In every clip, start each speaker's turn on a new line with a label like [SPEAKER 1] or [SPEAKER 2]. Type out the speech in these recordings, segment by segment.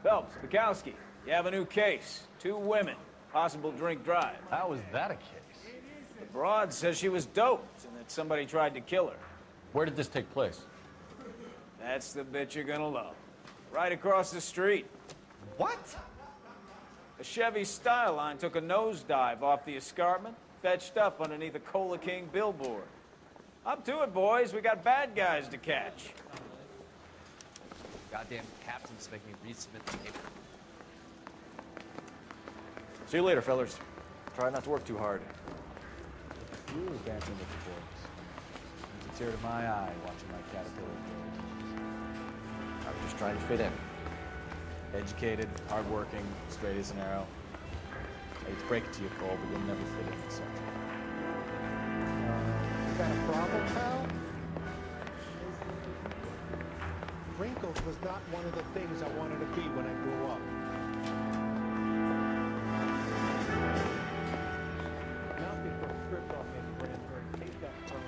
[SPEAKER 1] Phelps, Bukowski, you have a new case. 2 women, possible drink drive.
[SPEAKER 2] How is that a case?
[SPEAKER 1] The broad says she was doped and that somebody tried to kill her.
[SPEAKER 2] Where did this take place?
[SPEAKER 1] That's the bit you're gonna love. Right across the street.
[SPEAKER 2] What?
[SPEAKER 1] A Chevy Styline took a nosedive off the escarpment, fetched up underneath a Cola King billboard. Up to it, boys. We got bad guys to catch.
[SPEAKER 3] Goddamn captain's making me resubmit the paper.
[SPEAKER 4] See you later, fellas. Try not to work too hard.
[SPEAKER 5] You were dancing with the boys. It's a tear to my eye watching my caterpillar grow.
[SPEAKER 4] I was just trying to fit in.
[SPEAKER 5] Educated, hardworking, straight as an arrow. I hate to break it to you, Cole, but you'll never fit in the center.
[SPEAKER 6] You got a problem, pal? Wrinkles was not one of the things I wanted to be when I grew up. Now people script on me, Brandon. Take that from me.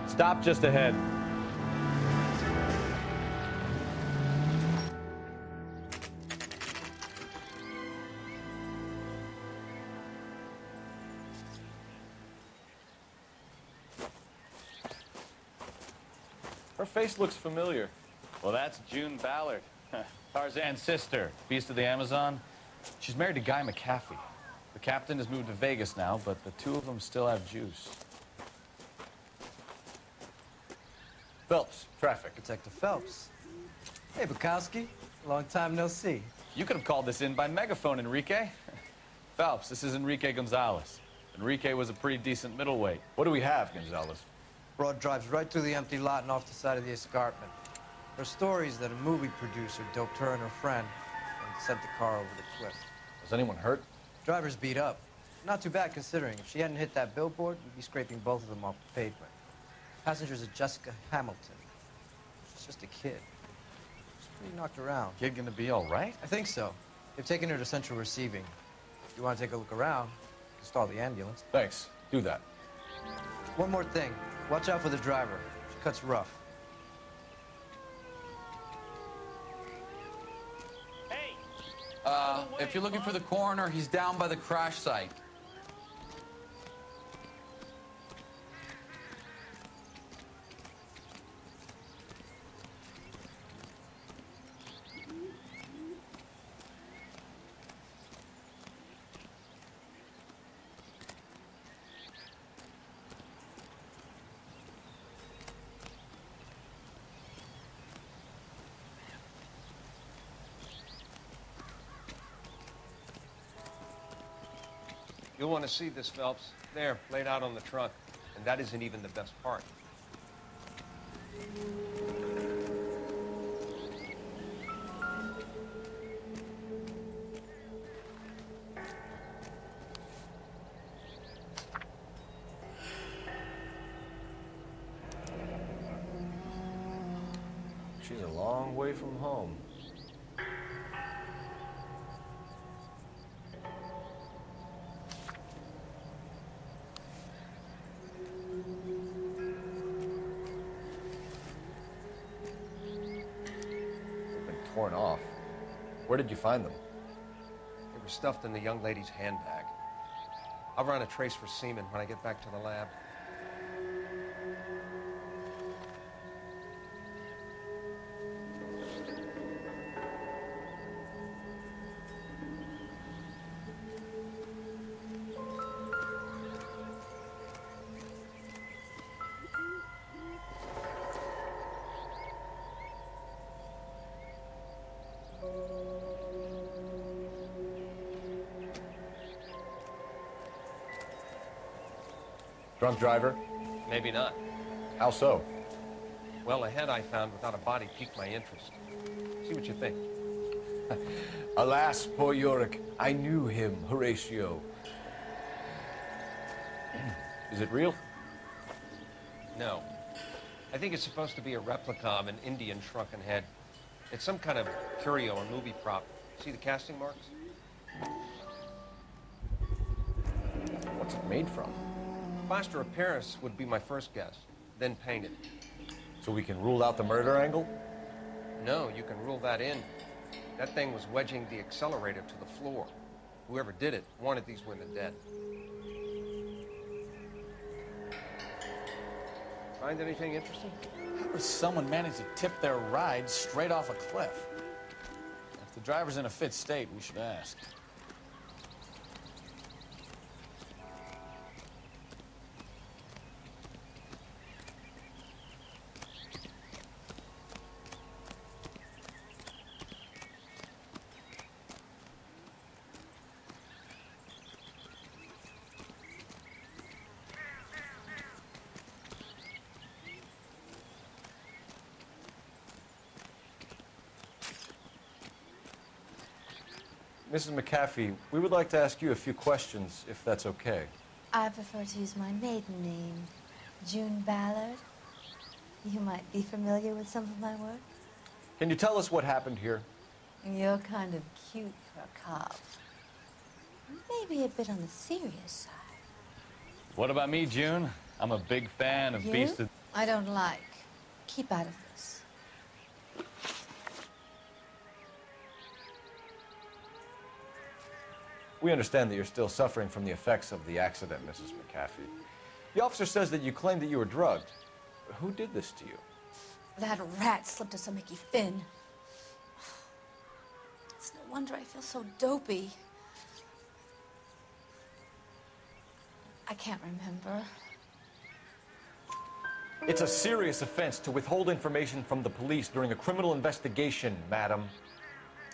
[SPEAKER 2] Stop just ahead.
[SPEAKER 4] Her face looks familiar.
[SPEAKER 2] Well, that's June Ballard, Tarzan's sister, beast of the Amazon. She's married to Guy McCaffey. The captain has moved to Vegas now, but the 2 of them still have juice. Phelps, traffic.
[SPEAKER 3] Detective Phelps. Hey, Bukowski. Long time no see.
[SPEAKER 2] You could have called this in by megaphone, Enrique. Phelps, this is Enrique Gonzalez. Enrique was a pretty decent middleweight. What do we have, Gonzalez?
[SPEAKER 3] Broad drives right through the empty lot and off the side of the escarpment. Her story is that a movie producer doped her and her friend and sent the car over the cliff.
[SPEAKER 2] Was anyone hurt?
[SPEAKER 3] Driver's beat up. Not too bad considering. If she hadn't hit that billboard, we'd be scraping both of them off the pavement. Passengers are Jessica Hamilton. She's just a kid. She's pretty knocked around.
[SPEAKER 2] Kid gonna be all right?
[SPEAKER 3] I think so. They've taken her to central receiving. If you want to take a look around, install the ambulance.
[SPEAKER 2] Thanks. Do that.
[SPEAKER 3] One more thing. Watch out for the driver. She cuts rough.
[SPEAKER 1] Hey!
[SPEAKER 7] If you're looking for the coroner, he's down by the crash site.
[SPEAKER 8] You'll want to see this, Phelps. There, laid out on the trunk. And that isn't even the best part.
[SPEAKER 4] She's a long way from home. Torn off. Where did you find them?
[SPEAKER 8] They were stuffed in the young lady's handbag. I'll run a trace for semen when I get back to the lab.
[SPEAKER 4] Drunk driver?
[SPEAKER 8] Maybe not.
[SPEAKER 4] How so?
[SPEAKER 8] Well, the head I found without a body piqued my interest. See what you think.
[SPEAKER 4] Alas, poor Yorick. I knew him, Horatio. Is it real?
[SPEAKER 8] No. I think it's supposed to be a replica of an Indian shrunken head. It's some kind of curio or movie prop. See the casting marks?
[SPEAKER 4] What's it made from?
[SPEAKER 8] Plaster of Paris would be my first guess, then painted.
[SPEAKER 4] So we can rule out the murder angle?
[SPEAKER 8] No, you can rule that in. That thing was wedging the accelerator to the floor. Whoever did it wanted these women dead. Find anything interesting?
[SPEAKER 2] How does someone manage to tip their ride straight off a cliff? If the driver's in a fit state, we should ask.
[SPEAKER 4] Mrs. McAfee, we would like to ask you a few questions, if that's okay.
[SPEAKER 9] I prefer to use my maiden name, June Ballard. You might be familiar with some of my work.
[SPEAKER 4] Can you tell us what happened here?
[SPEAKER 9] You're kind of cute for a cop. Maybe a bit on the serious side.
[SPEAKER 2] What about me, June? I'm a big fan of
[SPEAKER 9] You?
[SPEAKER 2] Beast of...
[SPEAKER 9] I don't like. Keep out of this.
[SPEAKER 4] We understand that you're still suffering from the effects of the accident, Mrs. McAfee. The officer says that you claimed that you were drugged. Who did this to you?
[SPEAKER 9] That rat slipped us a Mickey Finn. It's no wonder I feel so dopey. I can't remember.
[SPEAKER 4] It's a serious offense to withhold information from the police during a criminal investigation, madam.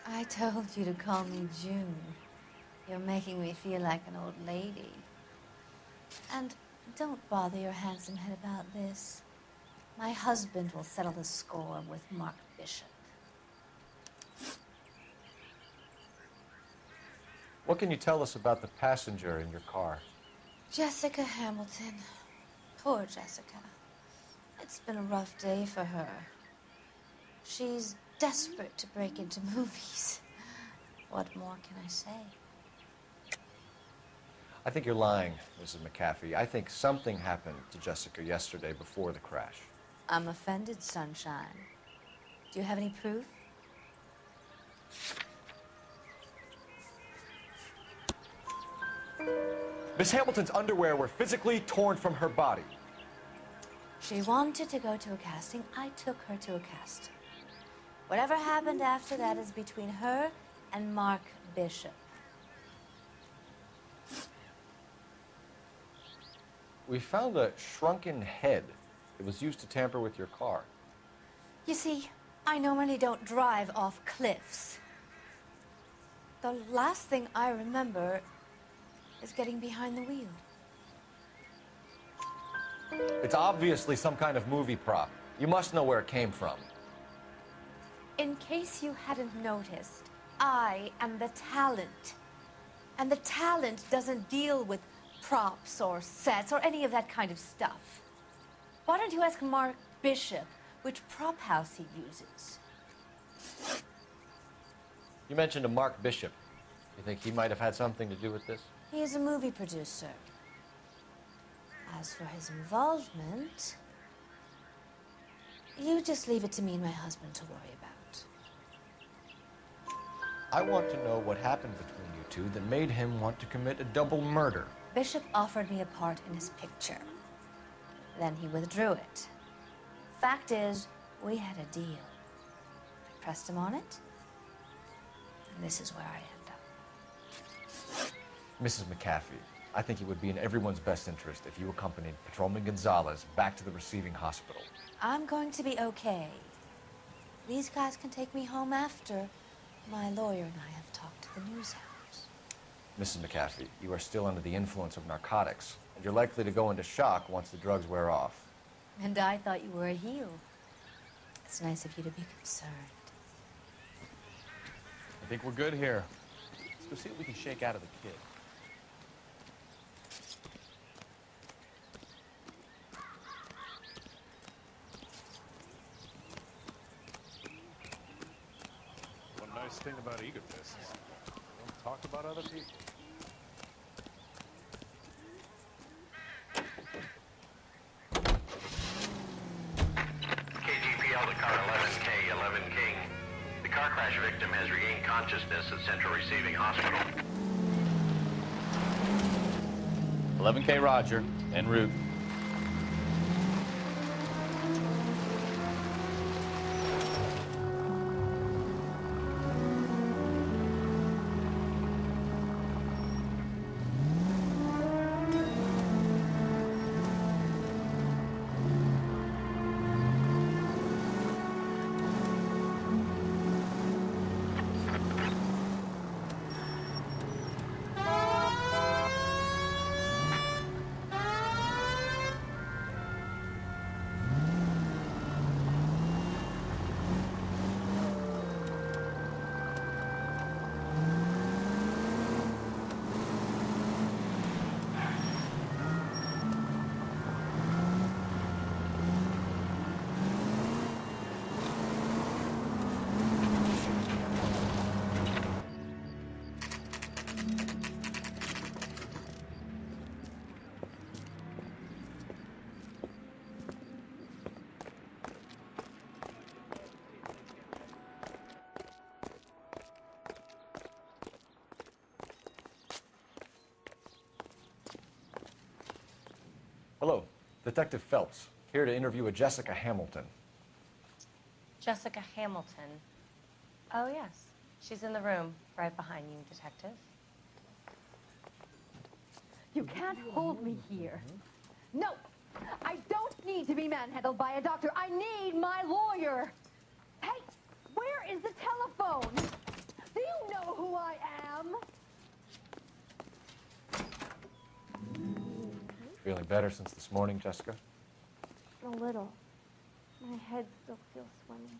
[SPEAKER 9] I told you to call me June. You're making me feel like an old lady. And don't bother your handsome head about this. My husband will settle the score with Mark Bishop.
[SPEAKER 4] What can you tell us about the passenger in your car?
[SPEAKER 9] Jessica Hamilton. Poor Jessica. It's been a rough day for her. She's desperate to break into movies. What more can I say?
[SPEAKER 4] I think you're lying, Mrs. McAfee. I think something happened to Jessica yesterday before the crash.
[SPEAKER 9] I'm offended, Sunshine. Do you have any proof?
[SPEAKER 4] Miss Hamilton's underwear were physically torn from her body.
[SPEAKER 9] She wanted to go to a casting. I took her to a casting. Whatever happened after that is between her and Mark Bishop.
[SPEAKER 4] We found a shrunken head that was used to tamper with your car.
[SPEAKER 9] You see, I normally don't drive off cliffs. The last thing I remember is getting behind the wheel.
[SPEAKER 4] It's obviously some kind of movie prop. You must know where it came from.
[SPEAKER 9] In case you hadn't noticed, I am the talent. And the talent doesn't deal with props or sets or any of that kind of stuff. Why don't you ask Mark Bishop which prop house he uses?
[SPEAKER 4] You mentioned a Mark Bishop. You think he might have had something to do with this?
[SPEAKER 9] He is a movie producer. As for his involvement, you just leave it to me and my husband to worry about.
[SPEAKER 4] I want to know what happened between you two that made him want to commit a double murder.
[SPEAKER 9] Bishop offered me a part in his picture. Then he withdrew it. Fact is, we had a deal. I pressed him on it, and this is where I end up.
[SPEAKER 4] Mrs. McAfee, I think it would be in everyone's best interest if you accompanied Patrolman Gonzalez back to the receiving hospital.
[SPEAKER 9] I'm going to be okay. These guys can take me home after my lawyer and I have talked to the news house.
[SPEAKER 4] Mrs. McAfee, you are still under the influence of narcotics. and you're likely to go into shock once the drugs wear off.
[SPEAKER 9] And I thought you were a heel. It's nice of you to be concerned.
[SPEAKER 2] I think we're good here. Let's go see what we can shake out of the kid.
[SPEAKER 10] One nice thing about egotists, don't talk about other people.
[SPEAKER 11] KGPL to car 11K, 11 King. The car crash victim has regained consciousness at Central Receiving Hospital.
[SPEAKER 2] 11K Roger, en route.
[SPEAKER 4] Hello, Detective Phelps, here to interview a Jessica Hamilton.
[SPEAKER 12] Jessica Hamilton. Oh, yes. She's in the room right behind you, Detective.
[SPEAKER 13] You can't hold me here. No, I don't need to be manhandled by a doctor. I need my lawyer. Hey, where is the telephone? Do you know who I am?
[SPEAKER 4] Feeling better since this morning, Jessica?
[SPEAKER 13] A little. My head still feels swimming.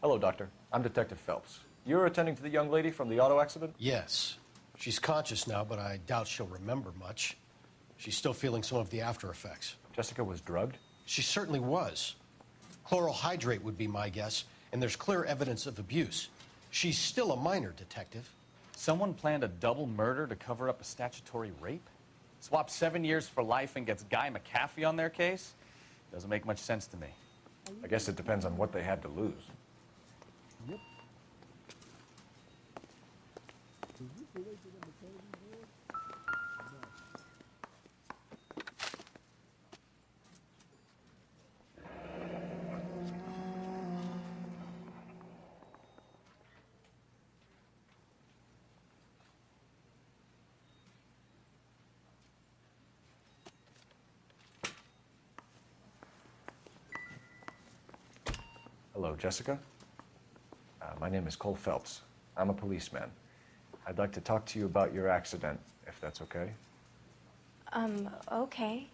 [SPEAKER 4] Hello, Doctor. I'm Detective Phelps. You're attending to the young lady from the auto accident?
[SPEAKER 14] Yes. She's conscious now, but I doubt she'll remember much. She's still feeling some of the after effects.
[SPEAKER 4] Jessica was drugged?
[SPEAKER 14] She certainly was. Chloral hydrate would be my guess, and there's clear evidence of abuse. She's still a minor, Detective.
[SPEAKER 2] Someone planned a double murder to cover up a statutory rape? Swap 7 years for life and gets Guy McAfee on their case? Doesn't make much sense to me.
[SPEAKER 4] I guess it depends on what they had to lose.
[SPEAKER 2] Yep.
[SPEAKER 4] Hello, Jessica. My name is Cole Phelps. I'm a policeman. I'd like to talk to you about your accident, if that's okay.
[SPEAKER 13] Okay.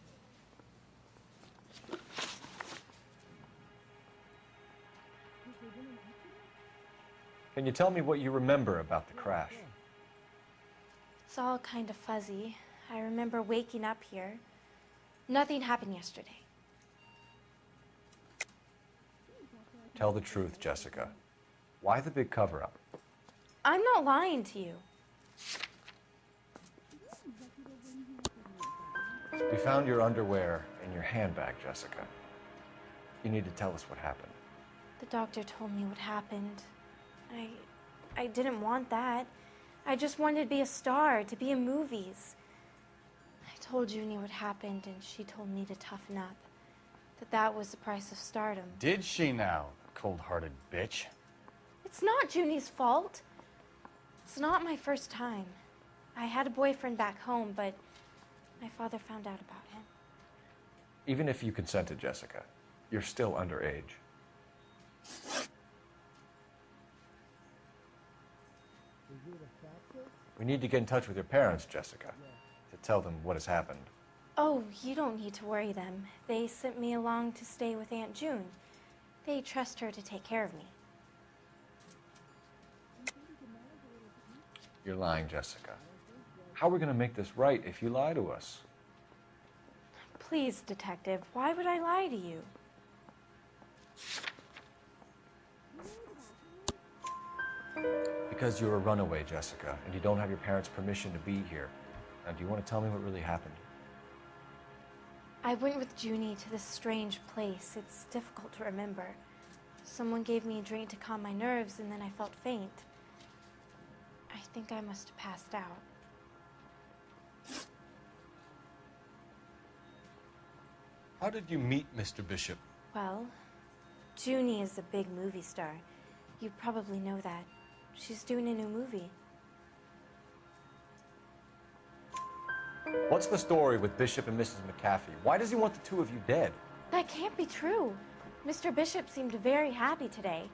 [SPEAKER 4] Can you tell me what you remember about the crash?
[SPEAKER 13] It's all kind of fuzzy. I remember waking up here. Nothing happened yesterday.
[SPEAKER 4] Tell the truth, Jessica. Why the big cover-up?
[SPEAKER 13] I'm not lying to you.
[SPEAKER 4] We found your underwear in your handbag, Jessica. You need to tell us what happened.
[SPEAKER 13] The doctor told me what happened. I didn't want that. I just wanted to be a star, to be in movies. I told Junie what happened, and she told me to toughen up. That was the price of stardom.
[SPEAKER 2] Did she now, cold-hearted bitch?
[SPEAKER 13] It's not Junie's fault. It's not my first time. I had a boyfriend back home, but my father found out about him.
[SPEAKER 4] Even if you consented, Jessica, you're still underage. We need to get in touch with your parents, Jessica, to tell them what has happened.
[SPEAKER 13] Oh, you don't need to worry them. They sent me along to stay with Aunt June. They trust her to take care of me.
[SPEAKER 4] You're lying, Jessica. How are we going to make this right if you lie to us?
[SPEAKER 13] Please, Detective, why would I lie to you?
[SPEAKER 4] Because you're a runaway, Jessica, and you don't have your parents' permission to be here. Now, do you want to tell me what really happened?
[SPEAKER 13] I went with Junie to this strange place. It's difficult to remember. Someone gave me a drink to calm my nerves, and then I felt faint. I think I must have passed out.
[SPEAKER 14] How did you meet Mr. Bishop?
[SPEAKER 13] Well, Junie is a big movie star. You probably know that. She's doing a new movie.
[SPEAKER 4] What's the story with Bishop and Mrs. McAfee? Why does he want the two of you dead?
[SPEAKER 13] That can't be true. Mr. Bishop seemed very happy today.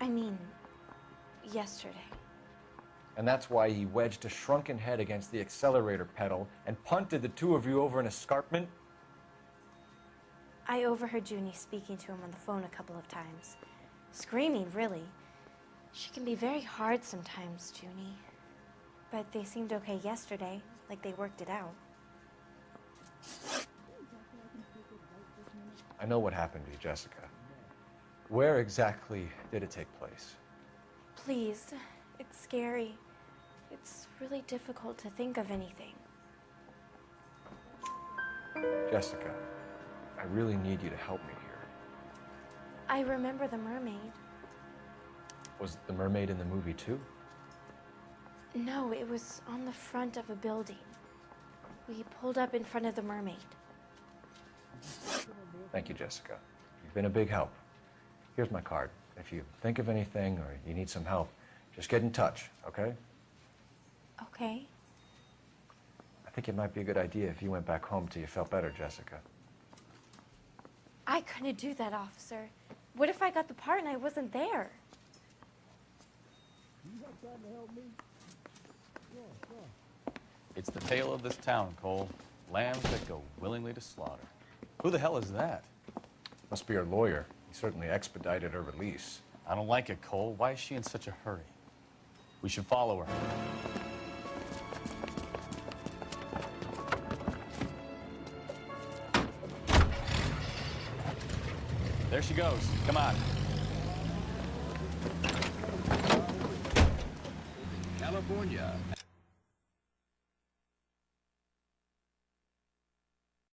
[SPEAKER 13] I mean, yesterday.
[SPEAKER 4] And that's why he wedged a shrunken head against the accelerator pedal and punted the two of you over an escarpment?
[SPEAKER 13] I overheard Junie speaking to him on the phone a couple of times. Screaming, really. She can be very hard sometimes, Junie. But they seemed okay yesterday, like they worked it out.
[SPEAKER 4] I know what happened to you, Jessica. Where exactly did it take place?
[SPEAKER 13] Please, it's scary. It's really difficult to think of anything.
[SPEAKER 4] Jessica, I really need you to help me here.
[SPEAKER 13] I remember the mermaid.
[SPEAKER 4] Was the mermaid in the movie too?
[SPEAKER 13] No, it was on the front of a building. We pulled up in front of the mermaid.
[SPEAKER 4] Thank you, Jessica. You've been a big help. Here's my card. If you think of anything or you need some help, just get in touch, okay?
[SPEAKER 13] Okay.
[SPEAKER 4] I think it might be a good idea if you went back home till you felt better, Jessica.
[SPEAKER 13] I couldn't do that, officer. What if I got the part and I wasn't there?
[SPEAKER 2] It's the tale of this town, Cole. Lambs that go willingly to slaughter. Who the hell is that?
[SPEAKER 4] Must be her lawyer. He certainly expedited her release.
[SPEAKER 2] I don't like it, Cole. Why is she in such a hurry? We should follow her. There she goes. Come on.
[SPEAKER 15] California.